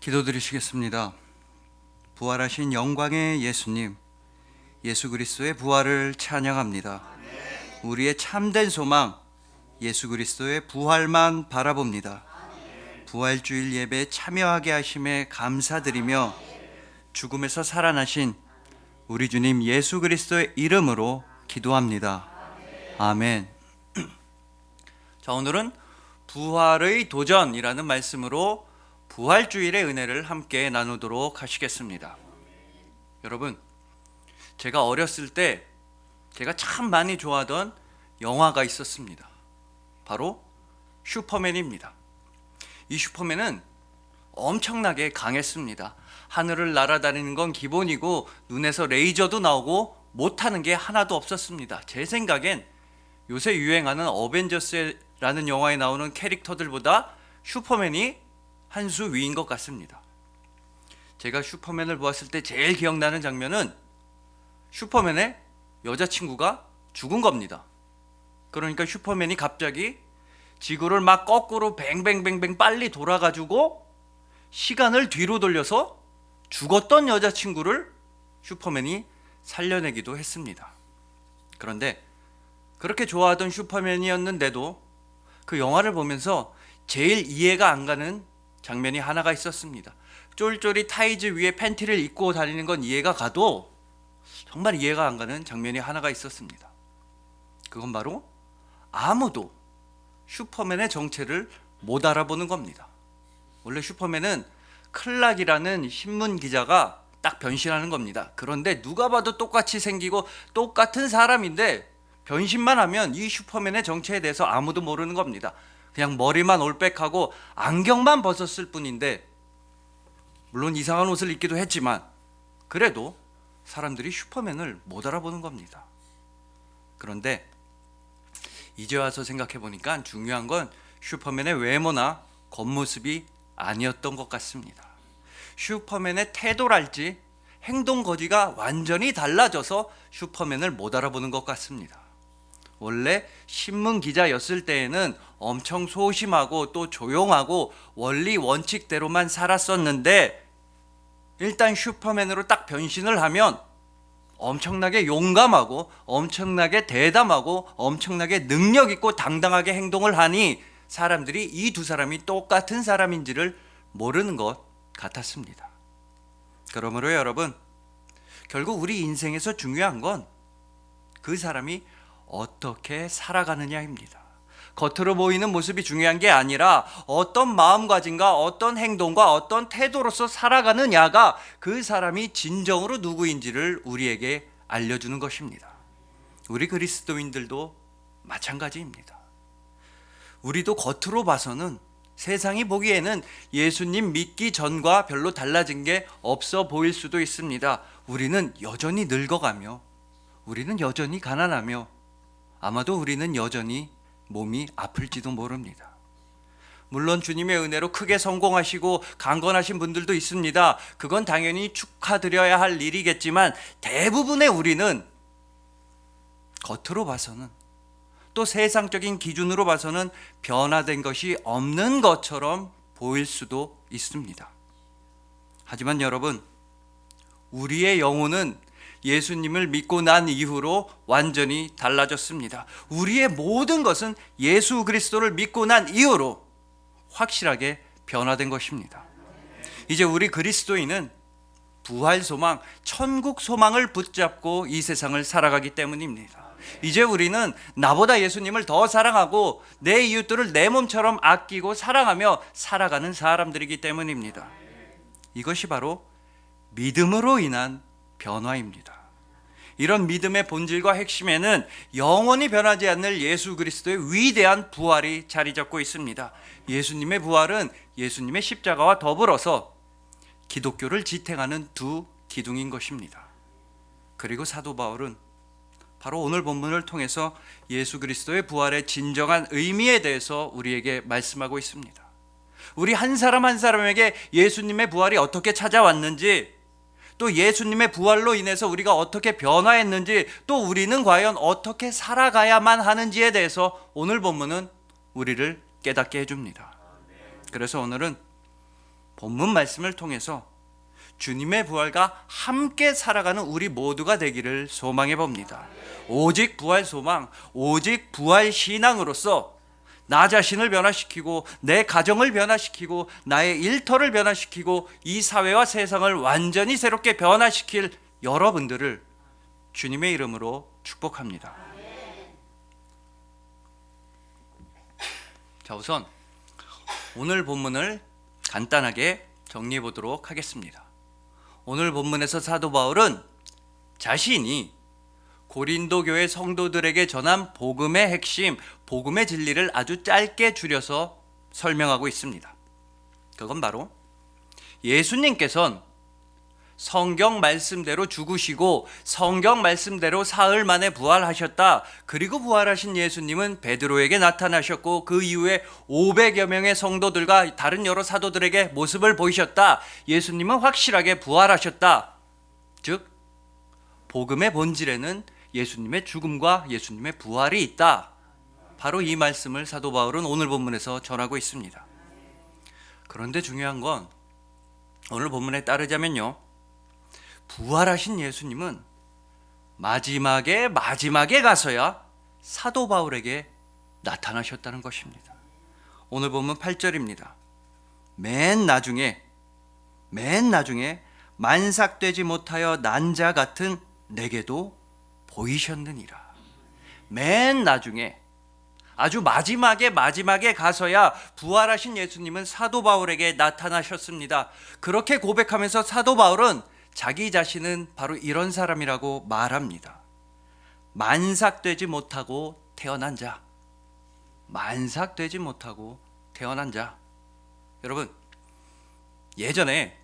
기도드리시겠습니다. 부활하신 영광의 예수님, 예수 그리스도의 부활을 찬양합니다. 우리의 참된 소망, 예수 그리스도의 부활만 바라봅니다. 부활주일 예배에 참여하게 하심에 감사드리며 죽음에서 살아나신 우리 주님 예수 그리스도의 이름으로 기도합니다. 아멘. 자, 오늘은 부활의 도전이라는 말씀으로 부활주일의 은혜를 함께 나누도록 하시겠습니다. 여러분, 제가 어렸을 때 제가 참 많이 좋아하던 영화가 있었습니다. 바로 슈퍼맨입니다. 이 슈퍼맨은 엄청나게 강했습니다. 하늘을 날아다니는 건 기본이고 눈에서 레이저도 나오고 못하는 게 하나도 없었습니다. 제 생각엔 요새 유행하는 어벤져스라는 영화에 나오는 캐릭터들보다 슈퍼맨이 한 수 위인 것 같습니다. 제가 슈퍼맨을 보았을 때 제일 기억나는 장면은 슈퍼맨의 여자친구가 죽은 겁니다. 그러니까 슈퍼맨이 갑자기 지구를 막 거꾸로 뱅뱅뱅뱅 빨리 돌아가지고 시간을 뒤로 돌려서 죽었던 여자친구를 슈퍼맨이 살려내기도 했습니다. 그런데 그렇게 좋아하던 슈퍼맨이었는데도 그 영화를 보면서 제일 이해가 안 가는 장면이 하나가 있었습니다. 쫄쫄이 타이즈 위에 팬티를 입고 다니는 건 이해가 가도 정말 이해가 안 가는 장면이 하나가 있었습니다. 그건 바로 아무도 슈퍼맨의 정체를 못 알아보는 겁니다. 원래 슈퍼맨은 클락이라는 신문 기자가 딱 변신하는 겁니다. 그런데 누가 봐도 똑같이 생기고 똑같은 사람인데 변신만 하면 이 슈퍼맨의 정체에 대해서 아무도 모르는 겁니다. 그냥 머리만 올백하고 안경만 벗었을 뿐인데, 물론 이상한 옷을 입기도 했지만 그래도 사람들이 슈퍼맨을 못 알아보는 겁니다. 그런데 이제 와서 생각해 보니까 중요한 건 슈퍼맨의 외모나 겉모습이 아니었던 것 같습니다. 슈퍼맨의 태도랄지 행동 거지가 완전히 달라져서 슈퍼맨을 못 알아보는 것 같습니다. 원래 신문 기자였을 때에는 엄청 소심하고 또 조용하고 원리 원칙대로만 살았었는데, 일단 슈퍼맨으로 딱 변신을 하면 엄청나게 용감하고 엄청나게 대담하고 엄청나게 능력 있고 당당하게 행동을 하니 사람들이 이 두 사람이 똑같은 사람인지를 모르는 것 같았습니다. 그러므로 여러분, 결국 우리 인생에서 중요한 건 그 사람이 어떻게 살아가느냐입니다. 겉으로 보이는 모습이 중요한 게 아니라 어떤 마음가짐과 어떤 행동과 어떤 태도로서 살아가느냐가 그 사람이 진정으로 누구인지를 우리에게 알려주는 것입니다. 우리 그리스도인들도 마찬가지입니다. 우리도 겉으로 봐서는, 세상이 보기에는 예수님 믿기 전과 별로 달라진 게 없어 보일 수도 있습니다. 우리는 여전히 늙어가며, 우리는 여전히 가난하며, 아마도 우리는 여전히 몸이 아플지도 모릅니다. 물론 주님의 은혜로 크게 성공하시고 강건하신 분들도 있습니다. 그건 당연히 축하드려야 할 일이겠지만 대부분의 우리는 겉으로 봐서는, 또 세상적인 기준으로 봐서는 변화된 것이 없는 것처럼 보일 수도 있습니다. 하지만 여러분, 우리의 영혼은 예수님을 믿고 난 이후로 완전히 달라졌습니다. 우리의 모든 것은 예수 그리스도를 믿고 난 이후로 확실하게 변화된 것입니다. 이제 우리 그리스도인은 부활 소망, 천국 소망을 붙잡고 이 세상을 살아가기 때문입니다. 이제 우리는 나보다 예수님을 더 사랑하고 내 이웃들을 내 몸처럼 아끼고 사랑하며 살아가는 사람들이기 때문입니다. 이것이 바로 믿음으로 인한 변화입니다. 이런 믿음의 본질과 핵심에는 영원히 변하지 않는 예수 그리스도의 위대한 부활이 자리 잡고 있습니다. 예수님의 부활은 예수님의 십자가와 더불어서 기독교를 지탱하는 두 기둥인 것입니다. 그리고 사도 바울은 바로 오늘 본문을 통해서 예수 그리스도의 부활의 진정한 의미에 대해서 우리에게 말씀하고 있습니다. 우리 한 사람 한 사람에게 예수님의 부활이 어떻게 찾아왔는지, 또 예수님의 부활로 인해서 우리가 어떻게 변화했는지, 또 우리는 과연 어떻게 살아가야만 하는지에 대해서 오늘 본문은 우리를 깨닫게 해줍니다. 그래서 오늘은 본문 말씀을 통해서 주님의 부활과 함께 살아가는 우리 모두가 되기를 소망해 봅니다. 오직 부활 소망, 오직 부활 신앙으로서 나 자신을 변화시키고 내 가정을 변화시키고 나의 일터를 변화시키고 이 사회와 세상을 완전히 새롭게 변화시킬 여러분들을 주님의 이름으로 축복합니다. 자, 우선 오늘 본문을 간단하게 정리해 보도록 하겠습니다. 오늘 본문에서 사도 바울은 자신이 고린도 교회 성도들에게 전한 복음의 핵심, 복음의 진리를 아주 짧게 줄여서 설명하고 있습니다. 그건 바로 예수님께서는 성경 말씀대로 죽으시고 성경 말씀대로 사흘 만에 부활하셨다. 그리고 부활하신 예수님은 베드로에게 나타나셨고 그 이후에 500여 명의 성도들과 다른 여러 사도들에게 모습을 보이셨다. 예수님은 확실하게 부활하셨다. 즉 복음의 본질에는 예수님의 죽음과 예수님의 부활이 있다. 바로 이 말씀을 사도 바울은 오늘 본문에서 전하고 있습니다. 그런데 중요한 건 오늘 본문에 따르자면요, 부활하신 예수님은 마지막에 가서야 사도 바울에게 나타나셨다는 것입니다. 오늘 본문 8절입니다. 맨 나중에 만삭되지 못하여 난 자 같은 내게도 보이셨느니라. 맨 나중에, 아주 마지막에 가서야 부활하신 예수님은 사도 바울에게 나타나셨습니다. 그렇게 고백하면서 사도 바울은 자기 자신은 바로 이런 사람이라고 말합니다. 만삭되지 못하고 태어난 자. 만삭되지 못하고 태어난 자. 여러분, 예전에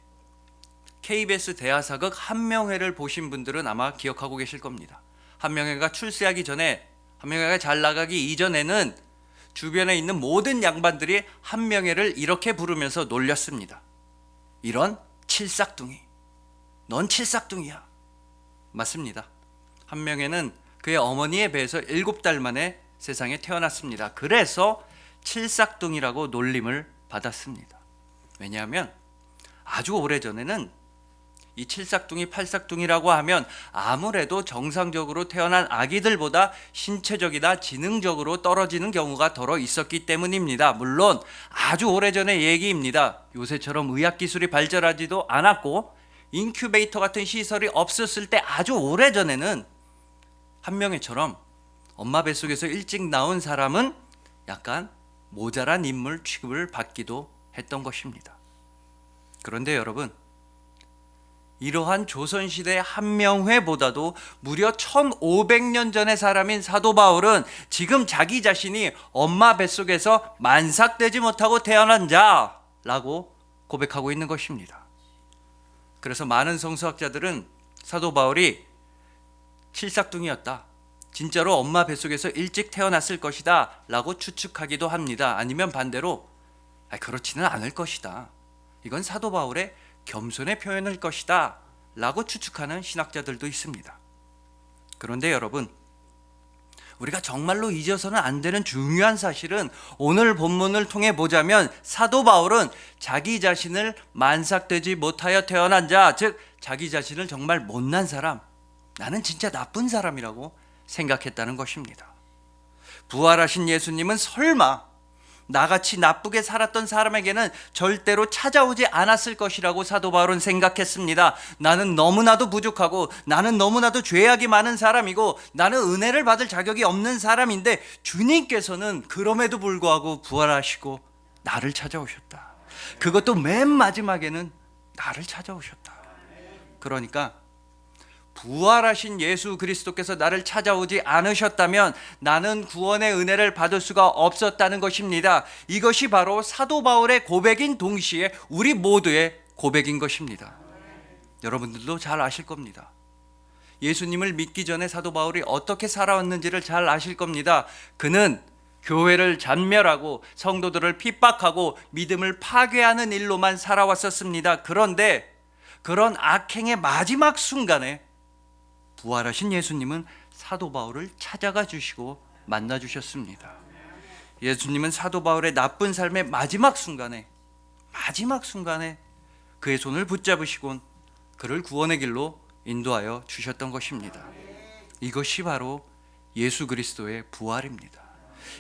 KBS 대하사극 한명회를 보신 분들은 아마 기억하고 계실 겁니다. 한명회가 출세하기 전에, 한명회가 잘 나가기 이전에는 주변에 있는 모든 양반들이 한명회를 이렇게 부르면서 놀렸습니다. 이런 칠삭둥이. 넌 칠삭둥이야. 맞습니다. 한명회는 그의 어머니의 배에서 7달 만에 세상에 태어났습니다. 그래서 칠삭둥이라고 놀림을 받았습니다. 왜냐하면 아주 오래전에는 이 칠삭둥이, 팔삭둥이라고 하면 아무래도 정상적으로 태어난 아기들보다 신체적이나 지능적으로 떨어지는 경우가 더러 있었기 때문입니다. 물론 아주 오래전의 얘기입니다. 요새처럼 의학기술이 발전하지도 않았고 인큐베이터 같은 시설이 없었을 때 아주 오래전에는 한명회처럼 엄마 뱃속에서 일찍 나온 사람은 약간 모자란 인물 취급을 받기도 했던 것입니다. 그런데 여러분, 이러한 조선시대 한명회보다도 무려 1500년 전의 사람인 사도 바울은 지금 자기 자신이 엄마 뱃속에서 만삭되지 못하고 태어난 자라고 고백하고 있는 것입니다. 그래서 많은 성서학자들은 사도 바울이 칠삭둥이였다, 진짜로 엄마 뱃속에서 일찍 태어났을 것이다 라고 추측하기도 합니다. 아니면 반대로 그렇지는 않을 것이다, 이건 사도 바울의 겸손의 표현일 것이다 라고 추측하는 신학자들도 있습니다. 그런데 여러분, 우리가 정말로 잊어서는 안 되는 중요한 사실은 오늘 본문을 통해 보자면 사도 바울은 자기 자신을 만삭되지 못하여 태어난 자, 즉 자기 자신을 정말 못난 사람, 나는 진짜 나쁜 사람이라고 생각했다는 것입니다. 부활하신 예수님은 설마 나같이 나쁘게 살았던 사람에게는 절대로 찾아오지 않았을 것이라고 사도 바울은 생각했습니다. 나는 너무나도 부족하고 나는 너무나도 죄악이 많은 사람이고 나는 은혜를 받을 자격이 없는 사람인데 주님께서는 그럼에도 불구하고 부활하시고 나를 찾아오셨다. 그것도 맨 마지막에는 나를 찾아오셨다. 그러니까 부활하신 예수 그리스도께서 나를 찾아오지 않으셨다면 나는 구원의 은혜를 받을 수가 없었다는 것입니다. 이것이 바로 사도 바울의 고백인 동시에 우리 모두의 고백인 것입니다. 여러분들도 잘 아실 겁니다. 예수님을 믿기 전에 사도 바울이 어떻게 살아왔는지를 잘 아실 겁니다. 그는 교회를 잔멸하고 성도들을 핍박하고 믿음을 파괴하는 일로만 살아왔었습니다. 그런데 그런 악행의 마지막 순간에 부활하신 예수님은 사도 바울을 찾아가 주시고 만나 주셨습니다. 예수님은 사도 바울의 나쁜 삶의 마지막 순간에 마지막 순간에 그의 손을 붙잡으시곤 그를 구원의 길로 인도하여 주셨던 것입니다. 이것이 바로 예수 그리스도의 부활입니다.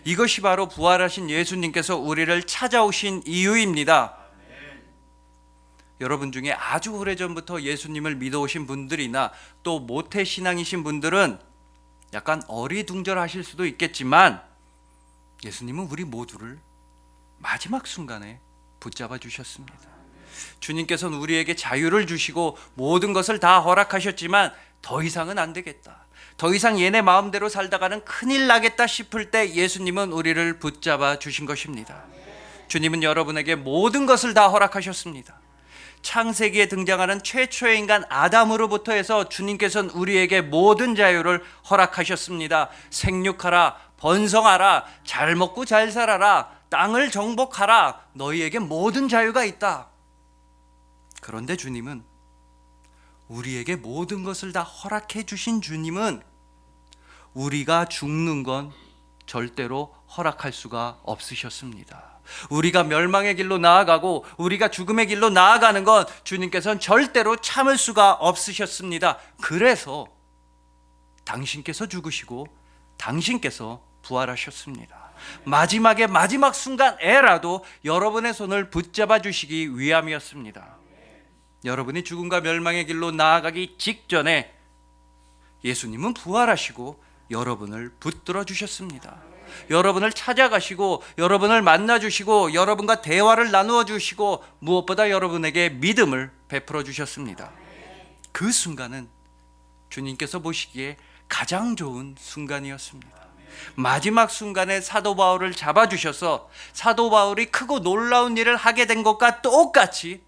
이것이 바로 부활하신 예수님께서 우리를 찾아오신 이유입니다. 여러분 중에 아주 오래전부터 예수님을 믿어오신 분들이나 또 모태신앙이신 분들은 약간 어리둥절하실 수도 있겠지만 예수님은 우리 모두를 마지막 순간에 붙잡아 주셨습니다. 주님께서는 우리에게 자유를 주시고 모든 것을 다 허락하셨지만 더 이상은 안 되겠다, 더 이상 얘네 마음대로 살다가는 큰일 나겠다 싶을 때 예수님은 우리를 붙잡아 주신 것입니다. 주님은 여러분에게 모든 것을 다 허락하셨습니다. 창세기에 등장하는 최초의 인간 아담으로부터 해서 주님께서는 우리에게 모든 자유를 허락하셨습니다. 생육하라, 번성하라, 잘 먹고 잘 살아라, 땅을 정복하라, 너희에게 모든 자유가 있다. 그런데 주님은, 우리에게 모든 것을 다 허락해 주신 주님은 우리가 죽는 건 절대로 허락할 수가 없으셨습니다. 우리가 멸망의 길로 나아가고 우리가 죽음의 길로 나아가는 건 주님께서는 절대로 참을 수가 없으셨습니다. 그래서 당신께서 죽으시고 당신께서 부활하셨습니다. 마지막에 마지막 순간에라도 여러분의 손을 붙잡아 주시기 위함이었습니다. 여러분이 죽음과 멸망의 길로 나아가기 직전에 예수님은 부활하시고 여러분을 붙들어 주셨습니다. 여러분을 찾아가시고 여러분을 만나 주시고 여러분과 대화를 나누어 주시고 무엇보다 여러분에게 믿음을 베풀어 주셨습니다. 그 순간은 주님께서 보시기에 가장 좋은 순간이었습니다. 마지막 순간에 사도 바울을 잡아주셔서 사도 바울이 크고 놀라운 일을 하게 된 것과 똑같이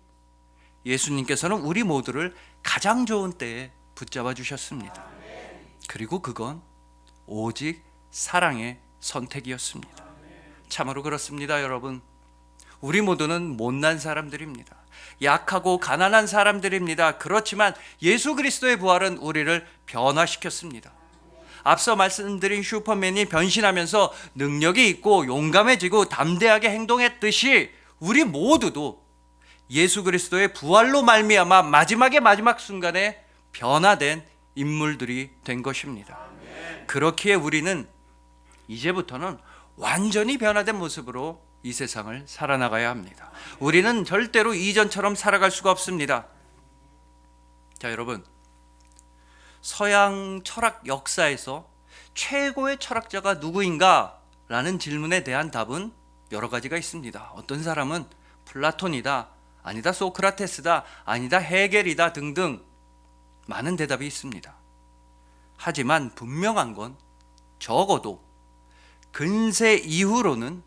예수님께서는 우리 모두를 가장 좋은 때에 붙잡아 주셨습니다. 그리고 그건 오직 사랑의 선택이었습니다. 참으로 그렇습니다, 여러분. 우리 모두는 못난 사람들입니다. 약하고 가난한 사람들입니다. 그렇지만 예수 그리스도의 부활은 우리를 변화시켰습니다. 앞서 말씀드린 슈퍼맨이 변신하면서 능력이 있고 용감해지고 담대하게 행동했듯이 우리 모두도 예수 그리스도의 부활로 말미암아 마지막의 마지막 순간에 변화된 인물들이 된 것입니다. 그렇기에 우리는 이제부터는 완전히 변화된 모습으로 이 세상을 살아나가야 합니다. 우리는 절대로 이전처럼 살아갈 수가 없습니다. 자, 여러분, 서양 철학 역사에서 최고의 철학자가 누구인가? 라는 질문에 대한 답은 여러 가지가 있습니다. 어떤 사람은 플라톤이다, 아니다 소크라테스다, 아니다 헤겔이다 등등 많은 대답이 있습니다. 하지만 분명한 건 적어도 근세 이후로는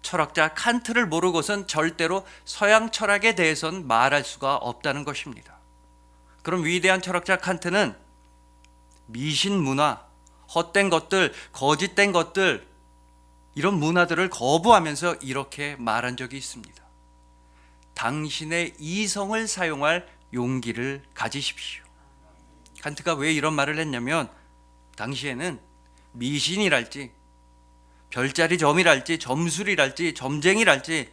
철학자 칸트를 모르고선 절대로 서양 철학에 대해서는 말할 수가 없다는 것입니다. 그럼 위대한 철학자 칸트는 미신 문화, 헛된 것들, 거짓된 것들, 이런 문화들을 거부하면서 이렇게 말한 적이 있습니다. 당신의 이성을 사용할 용기를 가지십시오. 칸트가 왜 이런 말을 했냐면, 당시에는 미신이랄지 별자리 점이랄지 점술이랄지 점쟁이랄지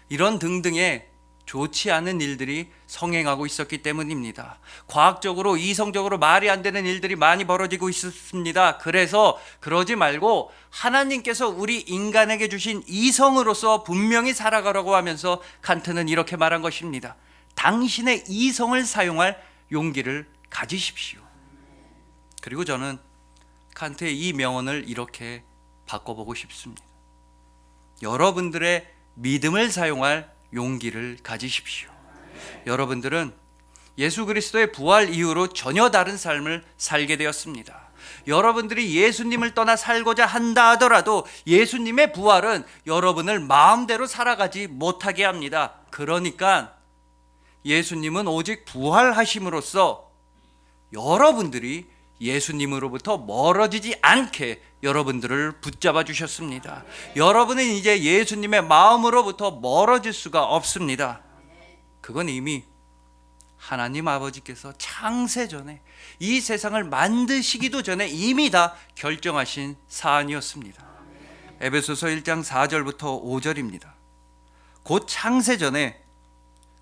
이런 등등의 좋지 않은 일들이 성행하고 있었기 때문입니다. 과학적으로 이성적으로 말이 안 되는 일들이 많이 벌어지고 있었습니다. 그래서 그러지 말고 하나님께서 우리 인간에게 주신 이성으로서 분명히 살아가라고 하면서 칸트는 이렇게 말한 것입니다. 당신의 이성을 사용할 용기를 가지십시오. 그리고 저는 칸트의 이 명언을 이렇게 바꿔보고 싶습니다. 여러분들의 믿음을 사용할 용기를 가지십시오. 여러분들은 예수 그리스도의 부활 이후로 전혀 다른 삶을 살게 되었습니다. 여러분들이 예수님을 떠나 살고자 한다 하더라도 예수님의 부활은 여러분을 마음대로 살아가지 못하게 합니다. 그러니까 예수님은 오직 부활하심으로써 여러분들이 예수님으로부터 멀어지지 않게 여러분들을 붙잡아 주셨습니다. 여러분은 이제 예수님의 마음으로부터 멀어질 수가 없습니다. 그건 이미 하나님 아버지께서 창세전에 이 세상을 만드시기도 전에 이미 다 결정하신 사안이었습니다. 에베소서 1장 4절부터 5절입니다. 곧 창세전에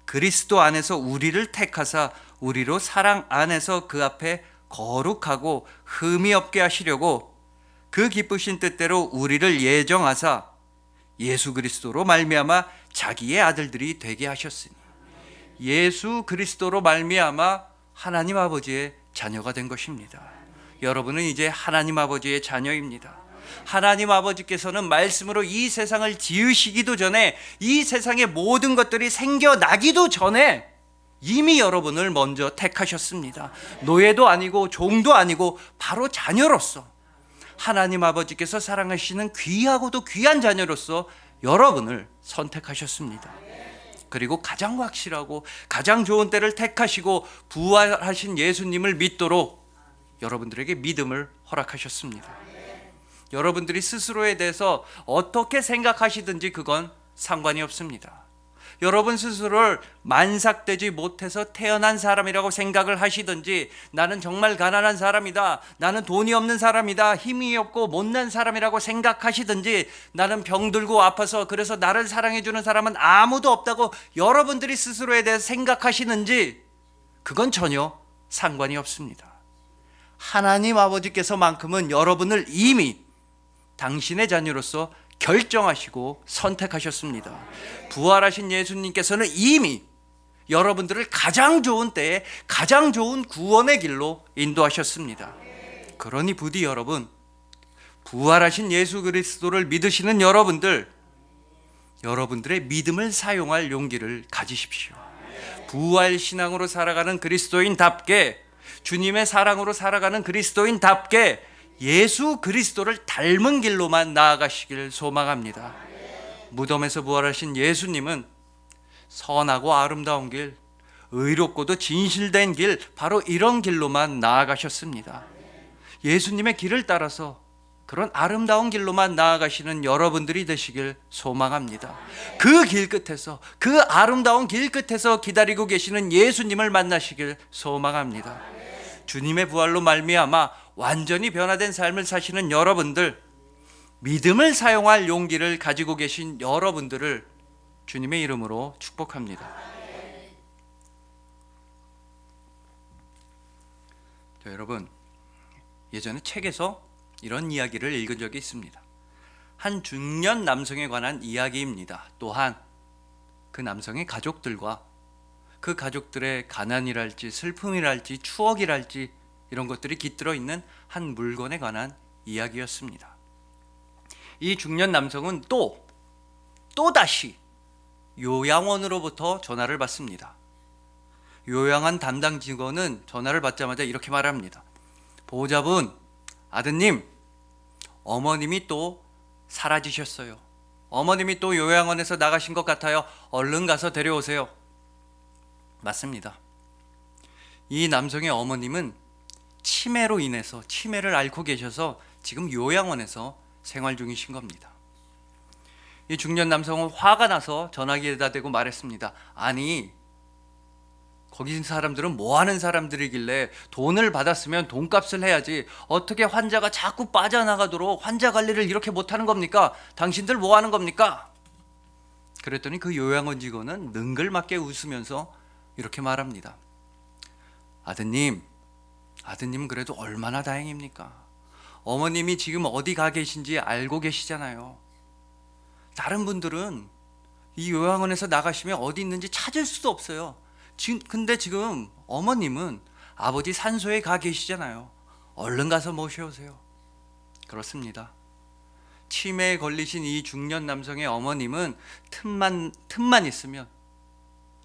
그리스도 안에서 우리를 택하사 우리로 사랑 안에서 그 앞에 거룩하고 흠이 없게 하시려고 그 기쁘신 뜻대로 우리를 예정하사 예수 그리스도로 말미암아 자기의 아들들이 되게 하셨으니, 예수 그리스도로 말미암아 하나님 아버지의 자녀가 된 것입니다. 여러분은 이제 하나님 아버지의 자녀입니다. 하나님 아버지께서는 말씀으로 이 세상을 지으시기도 전에, 이 세상의 모든 것들이 생겨나기도 전에 이미 여러분을 먼저 택하셨습니다. 노예도 아니고 종도 아니고 바로 자녀로서, 하나님 아버지께서 사랑하시는 귀하고도 귀한 자녀로서 여러분을 선택하셨습니다. 그리고 가장 확실하고 가장 좋은 때를 택하시고 부활하신 예수님을 믿도록 여러분들에게 믿음을 허락하셨습니다. 여러분들이 스스로에 대해서 어떻게 생각하시든지 그건 상관이 없습니다. 여러분 스스로를 만삭되지 못해서 태어난 사람이라고 생각을 하시든지, 나는 정말 가난한 사람이다, 나는 돈이 없는 사람이다, 힘이 없고 못난 사람이라고 생각하시든지, 나는 병들고 아파서 그래서 나를 사랑해주는 사람은 아무도 없다고 여러분들이 스스로에 대해서 생각하시는지, 그건 전혀 상관이 없습니다. 하나님 아버지께서만큼은 여러분을 이미 당신의 자녀로서 결정하시고 선택하셨습니다. 부활하신 예수님께서는 이미 여러분들을 가장 좋은 때에 가장 좋은 구원의 길로 인도하셨습니다. 그러니 부디 여러분, 부활하신 예수 그리스도를 믿으시는 여러분들의 믿음을 사용할 용기를 가지십시오. 부활 신앙으로 살아가는 그리스도인답게, 주님의 사랑으로 살아가는 그리스도인답게 예수 그리스도를 닮은 길로만 나아가시길 소망합니다. 무덤에서 부활하신 예수님은 선하고 아름다운 길, 의롭고도 진실된 길, 바로 이런 길로만 나아가셨습니다. 예수님의 길을 따라서 그런 아름다운 길로만 나아가시는 여러분들이 되시길 소망합니다. 그 길 끝에서, 그 아름다운 길 끝에서 기다리고 계시는 예수님을 만나시길 소망합니다. 주님의 부활로 말미암아 완전히 변화된 삶을 사시는 여러분들, 믿음을 사용할 용기를 가지고 계신 여러분들을 주님의 이름으로 축복합니다. 자, 여러분, 예전에 책에서 이런 이야기를 읽은 적이 있습니다. 한 중년 남성에 관한 이야기입니다. 또한 그 남성의 가족들과 그 가족들의 가난이랄지 슬픔이랄지 추억이랄지 이런 것들이 깃들어 있는 한 물건에 관한 이야기였습니다. 이 중년 남성은 또다시 요양원으로부터 전화를 받습니다. 요양원 담당 직원은 전화를 받자마자 이렇게 말합니다. 보호자분, 아드님, 어머님이 또 사라지셨어요. 어머님이 또 요양원에서 나가신 것 같아요. 얼른 가서 데려오세요. 맞습니다. 이 남성의 어머님은 치매로 인해서, 치매를 앓고 계셔서 지금 요양원에서 생활 중이신 겁니다. 이 중년 남성은 화가 나서 전화기에다 대고 말했습니다. 아니, 거기 있는 사람들은 뭐 하는 사람들이길래 돈을 받았으면 돈값을 해야지 어떻게 환자가 자꾸 빠져나가도록 환자 관리를 이렇게 못하는 겁니까? 당신들 뭐 하는 겁니까? 그랬더니 그 요양원 직원은 능글맞게 웃으면서 이렇게 말합니다. 아드님 그래도 얼마나 다행입니까? 어머님이 지금 어디 가 계신지 알고 계시잖아요. 다른 분들은 이 요양원에서 나가시면 어디 있는지 찾을 수도 없어요. 근데 지금 어머님은 아버지 산소에 가 계시잖아요. 얼른 가서 모셔오세요. 그렇습니다. 치매에 걸리신 이 중년 남성의 어머님은 틈만 있으면,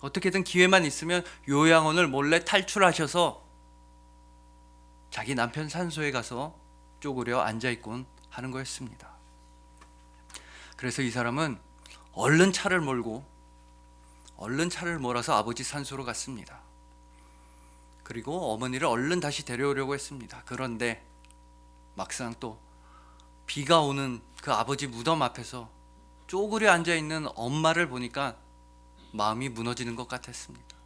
어떻게든 기회만 있으면 요양원을 몰래 탈출하셔서 자기 남편 산소에 가서 쪼그려 앉아있곤 하는 거였습니다. 그래서 이 사람은 얼른 차를 몰아서 아버지 산소로 갔습니다. 그리고 어머니를 얼른 다시 데려오려고 했습니다. 그런데 막상 또 비가 오는 그 아버지 무덤 앞에서 쪼그려 앉아있는 엄마를 보니까 마음이 무너지는 것 같았습니다.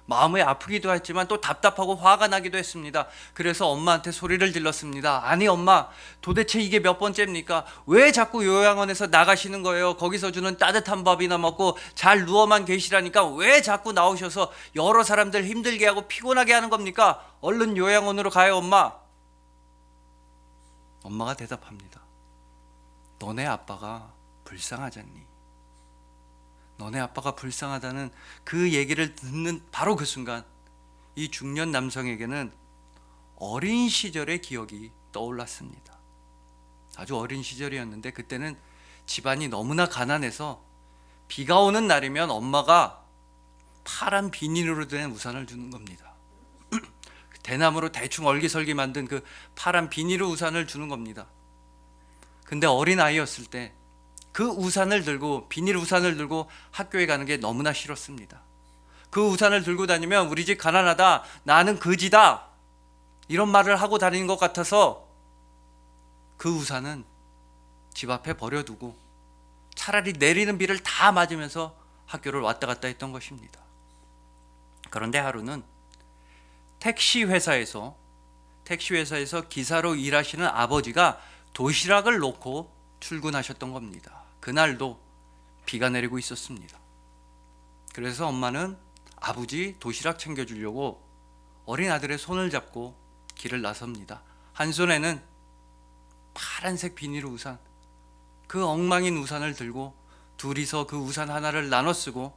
마음이 아프기도 했지만 또 답답하고 화가 나기도 했습니다. 그래서 엄마한테 소리를 질렀습니다. 아니 엄마, 도대체 이게 몇 번째입니까? 왜 자꾸 요양원에서 나가시는 거예요? 거기서 주는 따뜻한 밥이나 먹고 잘 누워만 계시라니까 왜 자꾸 나오셔서 여러 사람들 힘들게 하고 피곤하게 하는 겁니까? 얼른 요양원으로 가요 엄마. 엄마가 대답합니다. 너네 아빠가 불쌍하잖니? 너네 아빠가 불쌍하다는 그 얘기를 듣는 바로 그 순간 이 중년 남성에게는 어린 시절의 기억이 떠올랐습니다. 아주 어린 시절이었는데 그때는 집안이 너무나 가난해서 비가 오는 날이면 엄마가 파란 비닐으로 된 우산을 주는 겁니다. 대나무로 대충 얼기설기 만든 그 파란 비닐 우산을 주는 겁니다. 근데 어린 아이였을 때 그 우산을 들고, 비닐 우산을 들고 학교에 가는 게 너무나 싫었습니다. 그 우산을 들고 다니면 우리 집 가난하다, 나는 거지다, 이런 말을 하고 다니는 것 같아서 그 우산은 집 앞에 버려두고 차라리 내리는 비를 다 맞으면서 학교를 왔다 갔다 했던 것입니다. 그런데 하루는 택시 회사에서 기사로 일하시는 아버지가 도시락을 놓고 출근하셨던 겁니다. 그날도 비가 내리고 있었습니다. 그래서 엄마는 아버지 도시락 챙겨주려고 어린 아들의 손을 잡고 길을 나섭니다. 한 손에는 파란색 비닐 우산, 그 엉망인 우산을 들고 둘이서 그 우산 하나를 나눠 쓰고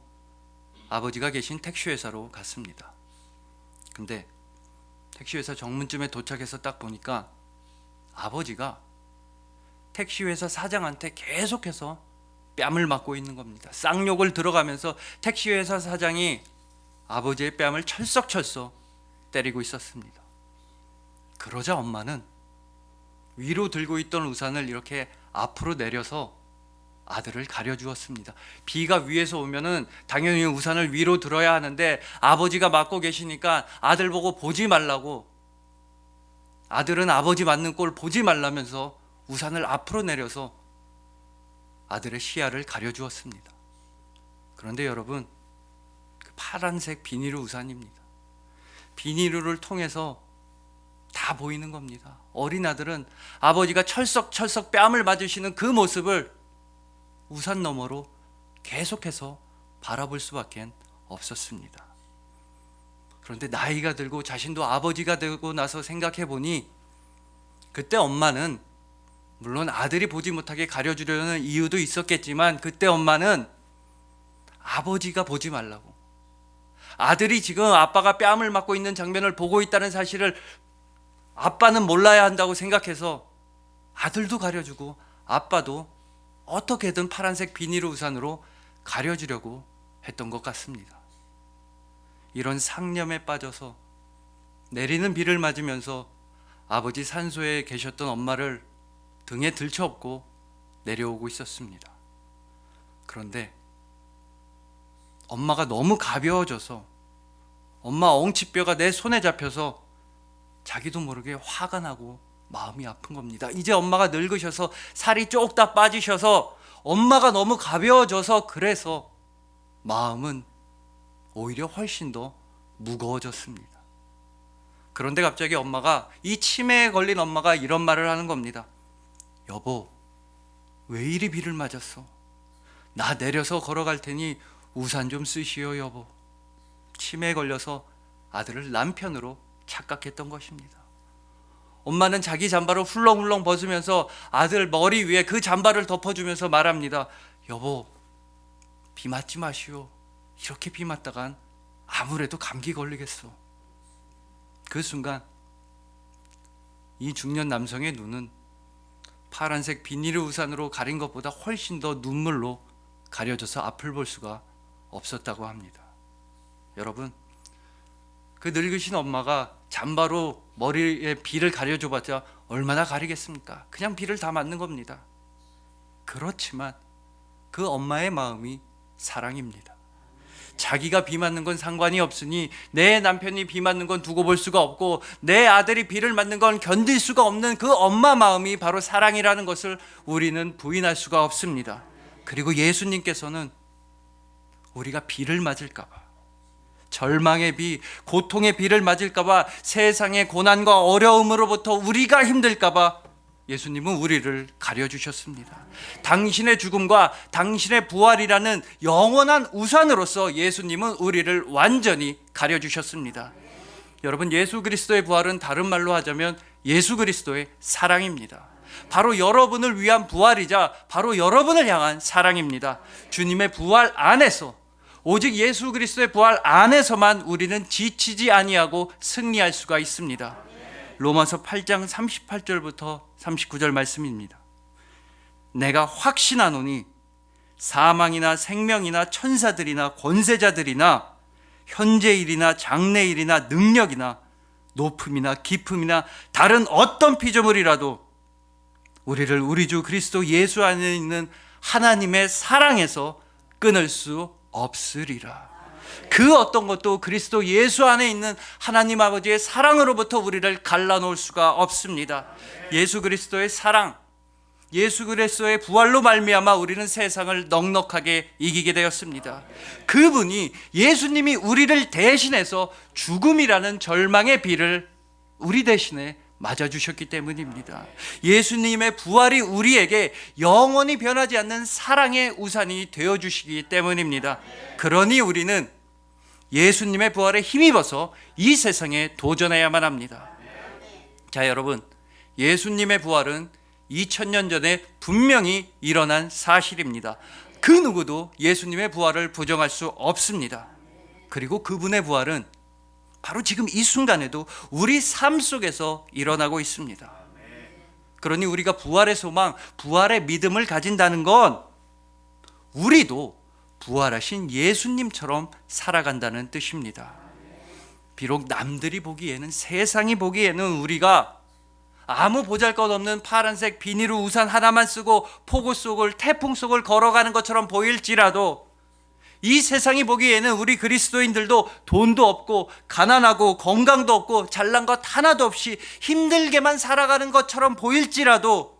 아버지가 계신 택시회사로 갔습니다. 근데 택시회사 정문쯤에 도착해서 딱 보니까 아버지가 택시회사 사장한테 계속해서 뺨을 맞고 있는 겁니다. 쌍욕을 들어가면서 택시회사 사장이 아버지의 뺨을 철썩철썩 때리고 있었습니다. 그러자 엄마는 위로 들고 있던 우산을 이렇게 앞으로 내려서 아들을 가려주었습니다. 비가 위에서 오면은 당연히 우산을 위로 들어야 하는데 아버지가 맞고 계시니까 아들 보고 보지 말라고, 아들은 아버지 맞는 꼴 보지 말라면서 우산을 앞으로 내려서 아들의 시야를 가려주었습니다. 그런데 여러분, 그 파란색 비닐 우산입니다. 비닐을 통해서 다 보이는 겁니다. 어린 아들은 아버지가 철썩철썩 뺨을 맞으시는 그 모습을 우산 너머로 계속해서 바라볼 수밖에 없었습니다. 그런데 나이가 들고 자신도 아버지가 되고 나서 생각해 보니 그때 엄마는 물론 아들이 보지 못하게 가려주려는 이유도 있었겠지만 그때 엄마는 아버지가 보지 말라고, 아들이 지금 아빠가 뺨을 맞고 있는 장면을 보고 있다는 사실을 아빠는 몰라야 한다고 생각해서 아들도 가려주고 아빠도 어떻게든 파란색 비닐 우산으로 가려주려고 했던 것 같습니다. 이런 상념에 빠져서 내리는 비를 맞으면서 아버지 산소에 계셨던 엄마를 등에 들쳐업고 내려오고 있었습니다. 그런데 엄마가 너무 가벼워져서 엄마 엉치뼈가 내 손에 잡혀서 자기도 모르게 화가 나고 마음이 아픈 겁니다. 이제 엄마가 늙으셔서 살이 쪽 다 빠지셔서 엄마가 너무 가벼워져서 그래서 마음은 오히려 훨씬 더 무거워졌습니다. 그런데 갑자기 엄마가, 이 치매에 걸린 엄마가 이런 말을 하는 겁니다. 여보, 왜 이리 비를 맞았어? 나 내려서 걸어갈 테니 우산 좀 쓰시오 여보. 치매에 걸려서 아들을 남편으로 착각했던 것입니다. 엄마는 자기 잠바를 훌렁훌렁 벗으면서 아들 머리 위에 그 잠바를 덮어주면서 말합니다. 여보, 비 맞지 마시오. 이렇게 비 맞다간 아무래도 감기 걸리겠어. 그 순간 이 중년 남성의 눈은 파란색 비닐 우산으로 가린 것보다 훨씬 더 눈물로 가려져서 앞을 볼 수가 없었다고 합니다. 여러분, 그 늙으신 엄마가 잠바로 머리에 비를 가려줘봤자 얼마나 가리겠습니까? 그냥 비를 다 맞는 겁니다. 그렇지만 그 엄마의 마음이 사랑입니다. 자기가 비 맞는 건 상관이 없으니 내 남편이 비 맞는 건 두고 볼 수가 없고 내 아들이 비를 맞는 건 견딜 수가 없는 그 엄마 마음이 바로 사랑이라는 것을 우리는 부인할 수가 없습니다. 그리고 예수님께서는 우리가 비를 맞을까 봐, 절망의 비, 고통의 비를 맞을까봐, 세상의 고난과 어려움으로부터 우리가 힘들까봐 예수님은 우리를 가려주셨습니다. 당신의 죽음과 당신의 부활이라는 영원한 우산으로서 예수님은 우리를 완전히 가려주셨습니다. 여러분, 예수 그리스도의 부활은 다른 말로 하자면 예수 그리스도의 사랑입니다. 바로 여러분을 위한 부활이자 바로 여러분을 향한 사랑입니다. 주님의 부활 안에서, 오직 예수 그리스도의 부활 안에서만 우리는 지치지 아니하고 승리할 수가 있습니다. 로마서 8장 38절부터 39절 말씀입니다. 내가 확신하노니 사망이나 생명이나 천사들이나 권세자들이나 현재일이나 장래일이나 능력이나 높음이나 깊음이나 다른 어떤 피조물이라도 우리를 우리 주 그리스도 예수 안에 있는 하나님의 사랑에서 끊을 수 없으리라. 그 어떤 것도 그리스도 예수 안에 있는 하나님 아버지의 사랑으로부터 우리를 갈라놓을 수가 없습니다. 예수 그리스도의 사랑, 예수 그리스도의 부활로 말미암아 우리는 세상을 넉넉하게 이기게 되었습니다. 그분이, 예수님이 우리를 대신해서 죽음이라는 절망의 비를 우리 대신에 맞아주셨기 때문입니다. 예수님의 부활이 우리에게 영원히 변하지 않는 사랑의 우산이 되어주시기 때문입니다. 그러니 우리는 예수님의 부활에 힘입어서 이 세상에 도전해야만 합니다. 자, 여러분, 예수님의 부활은 2000년 전에 분명히 일어난 사실입니다. 그 누구도 예수님의 부활을 부정할 수 없습니다. 그리고 그분의 부활은 바로 지금 이 순간에도 우리 삶 속에서 일어나고 있습니다. 그러니 우리가 부활의 소망, 부활의 믿음을 가진다는 건 우리도 부활하신 예수님처럼 살아간다는 뜻입니다. 비록 남들이 보기에는, 세상이 보기에는 우리가 아무 보잘것없는 파란색 비닐 우산 하나만 쓰고 폭우 속을, 태풍 속을 걸어가는 것처럼 보일지라도 이 세상이 보기에는 우리 그리스도인들도 돈도 없고 가난하고 건강도 없고 잘난 것 하나도 없이 힘들게만 살아가는 것처럼 보일지라도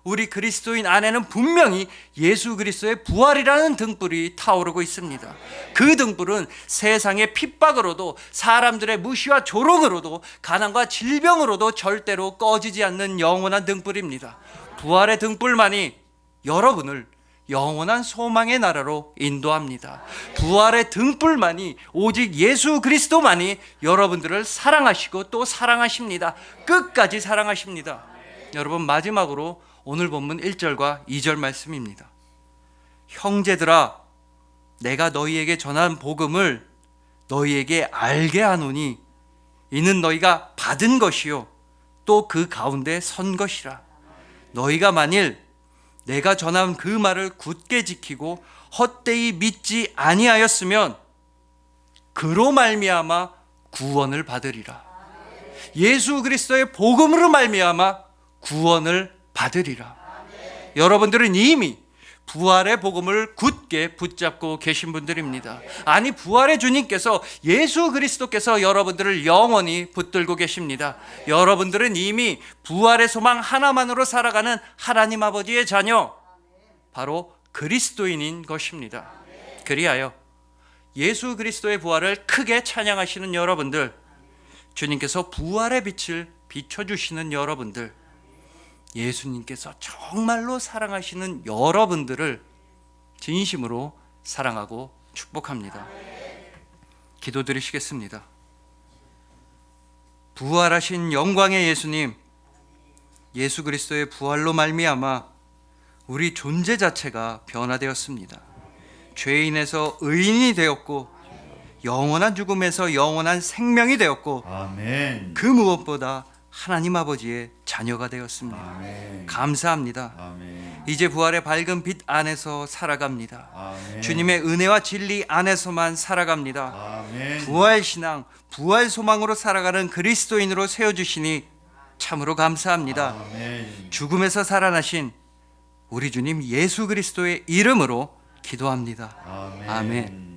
우리 그리스도인 안에는 분명히 예수 그리스도의 부활이라는 등불이 타오르고 있습니다. 그 등불은 세상의 핍박으로도, 사람들의 무시와 조롱으로도, 가난과 질병으로도 절대로 꺼지지 않는 영원한 등불입니다. 부활의 등불만이 여러분을 영원한 소망의 나라로 인도합니다. 부활의 등불만이, 오직 예수 그리스도만이 여러분들을 사랑하시고 또 사랑하십니다. 끝까지 사랑하십니다. 여러분, 마지막으로 오늘 본문 1절과 2절 말씀입니다. 형제들아, 내가 너희에게 전한 복음을 너희에게 알게 하노니 이는 너희가 받은 것이요 또 그 가운데 선 것이라. 너희가 만일 내가 전한 그 말을 굳게 지키고 헛되이 믿지 아니하였으면 그로 말미암아 구원을 받으리라. 예수 그리스도의 복음으로 말미암아 구원을 받으리라. 여러분들은 이미 부활의 복음을 굳게 붙잡고 계신 분들입니다. 아니, 부활의 주님께서, 예수 그리스도께서 여러분들을 영원히 붙들고 계십니다. 여러분들은 이미 부활의 소망 하나만으로 살아가는 하나님 아버지의 자녀, 바로 그리스도인인 것입니다. 그리하여 예수 그리스도의 부활을 크게 찬양하시는 여러분들, 주님께서 부활의 빛을 비춰주시는 여러분들, 예수님께서 정말로 사랑하시는 여러분들을 진심으로 사랑하고 축복합니다. 기도드리시겠습니다. 부활하신 영광의 예수님, 예수 그리스도의 부활로 말미암아 우리 존재 자체가 변화되었습니다. 죄인에서 의인이 되었고 영원한 죽음에서 영원한 생명이 되었고, 아멘. 그 무엇보다 하나님 아버지의 자녀가 되었습니다. 아멘. 감사합니다. 아멘. 이제 부활의 밝은 빛 안에서 살아갑니다. 아멘. 주님의 은혜와 진리 안에서만 살아갑니다. 아멘. 부활 신앙, 부활 소망으로 살아가는 그리스도인으로 세워주시니 참으로 감사합니다. 아멘. 죽음에서 살아나신 우리 주님 예수 그리스도의 이름으로 기도합니다. 아멘. 아멘.